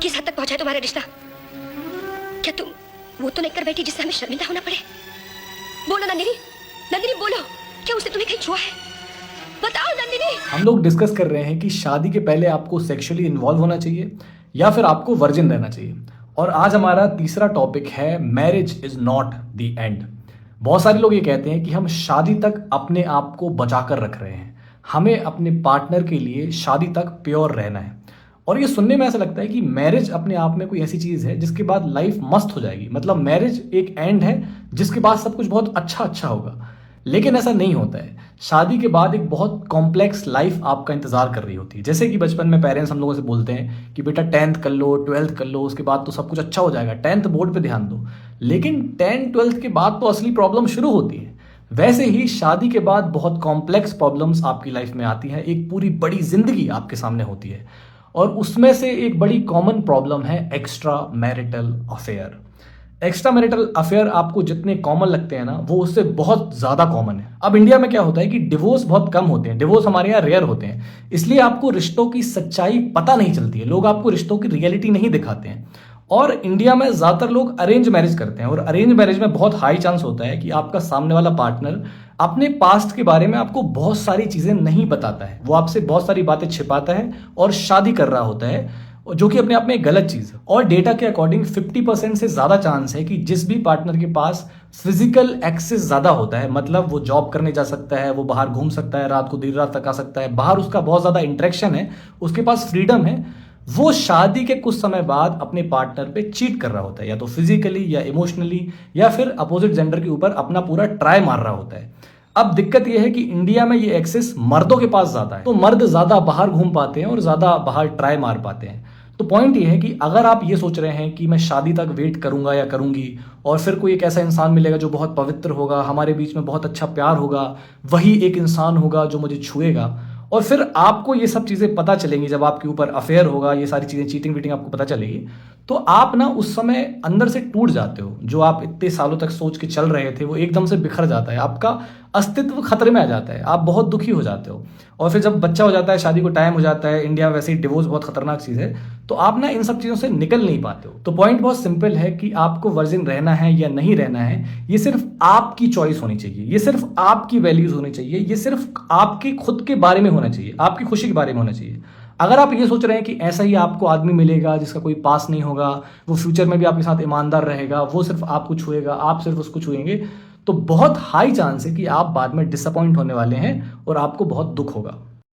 किस हद तक पहुंचा है तुम्हारा रिश्ता? क्या तुम वो तो नहीं कर बैठी जिससे हमें शर्मिंदा होना पड़े? बोलो नंदिनी, नंदिनी बोलो, क्या उसने तुम्हें कहीं छुआ है? बताओ नंदिनी। हम लोग डिस्कस कर रहे हैं कि शादी के पहले आपको सेक्सुअली इन्वॉल्व होना चाहिए या फिर आपको वर्जिन रहना चाहिए। और आज हमारा तीसरा टॉपिक है marriage is not the end. बहुत सारे लोग ये कहते हैं कि हम शादी तक अपने आप को बचा कर रख रहे हैं, हमें अपने पार्टनर के लिए शादी तक प्योर रहना है। और ये सुनने में ऐसा लगता है कि मैरिज अपने आप में कोई ऐसी चीज़ है जिसके बाद लाइफ मस्त हो जाएगी, मतलब मैरिज एक एंड है जिसके बाद सब कुछ बहुत अच्छा होगा। लेकिन ऐसा नहीं होता है। शादी के बाद एक बहुत कॉम्प्लेक्स लाइफ आपका इंतजार कर रही होती है। जैसे कि बचपन में पेरेंट्स हम लोगों से बोलते हैं कि बेटा 10th कर लो, 12th कर लो, उसके बाद तो सब कुछ अच्छा हो जाएगा, 10th बोर्ड पे ध्यान दो। लेकिन 10th 12th के बाद तो असली प्रॉब्लम शुरू होती है। वैसे ही शादी के बाद बहुत कॉम्प्लेक्स प्रॉब्लम्स आपकी लाइफ में आती हैं, एक पूरी बड़ी जिंदगी आपके सामने होती है। और उसमें से एक बड़ी कॉमन प्रॉब्लम है extra marital affair. Extra marital affair आपको जितने कॉमन लगते हैं ना, वो उससे बहुत ज़्यादा कॉमन है। अब इंडिया में क्या होता है कि डिवोर्स बहुत कम होते हैं, डिवोर्स हमारे यहाँ रेयर होते हैं, इसलिए आपको रिश्तों की सच्चाई पता नहीं चलती है, लोग आपको रिश्तों की रियलिटी नहीं दिखाते हैं। और इंडिया में ज़्यादातर लोग अरेंज मैरिज करते हैं, और अरेंज मैरिज में बहुत हाई चांस होता है कि आपका सामने वाला पार्टनर अपने पास्ट के बारे में आपको बहुत सारी चीज़ें नहीं बताता है, वो आपसे बहुत सारी बातें छिपाता है और शादी कर रहा होता है, जो कि अपने आप में एक गलत चीज़ है। और डेटा के अकॉर्डिंग 50% से ज़्यादा चांस है कि जिस भी पार्टनर के पास फिजिकल एक्सेस ज़्यादा होता है, मतलब वो जॉब करने जा सकता है, वो बाहर घूम सकता है, रात को देर रात तक आ सकता है, बाहर उसका बहुत ज़्यादा इंटरेक्शन है, उसके पास फ्रीडम है, वो शादी के कुछ समय बाद अपने पार्टनर पे चीट कर रहा होता है, या तो फिजिकली या इमोशनली, या फिर अपोजिट जेंडर के ऊपर अपना पूरा ट्राई मार रहा होता है। अब दिक्कत यह है कि इंडिया में ये एक्सेस मर्दों के पास ज़्यादा है, तो मर्द ज़्यादा बाहर घूम पाते हैं और ज़्यादा बाहर ट्राई मार पाते हैं। तो पॉइंट ये है कि अगर आप ये सोच रहे हैं कि मैं शादी तक वेट करूंगा या करूंगी और फिर कोई एक ऐसा इंसान मिलेगा जो बहुत पवित्र होगा, हमारे बीच में बहुत अच्छा प्यार होगा, वही एक इंसान होगा जो मुझे छुएगा, और फिर आपको ये सब चीज़ें पता चलेंगी, जब आपके ऊपर अफेयर होगा, ये सारी चीज़ें चीटिंग वीटिंग आपको पता चलेगी, तो आप ना उस समय अंदर से टूट जाते हो। जो आप इतने सालों तक सोच के चल रहे थे वो एकदम से बिखर जाता है, आपका अस्तित्व खतरे में आ जाता है, आप बहुत दुखी हो जाते हो। और फिर जब बच्चा हो जाता है, शादी को टाइम हो जाता है, इंडिया में वैसे ही डिवोर्स बहुत खतरनाक चीज़ है, तो आप ना इन सब चीज़ों से निकल नहीं पाते हो। तो पॉइंट बहुत सिंपल है कि आपको वर्जिन रहना है या नहीं रहना है, ये सिर्फ आपकी चॉइस होनी चाहिए, ये सिर्फ आपकी वैल्यूज होनी चाहिए, ये सिर्फ आपके खुद के बारे में होना चाहिए, आपकी खुशी के बारे में होना चाहिए। अगर आप ये सोच रहे हैं कि ऐसा ही आपको आदमी मिलेगा जिसका कोई पास नहीं होगा, वो फ्यूचर में भी आपके साथ ईमानदार रहेगा, वो सिर्फ आपको छुएगा, आप सिर्फ उसको छुएंगे, तो बहुत हाई चांस है कि आप बाद में डिसअपॉइंट होने वाले हैं और आपको बहुत दुख होगा।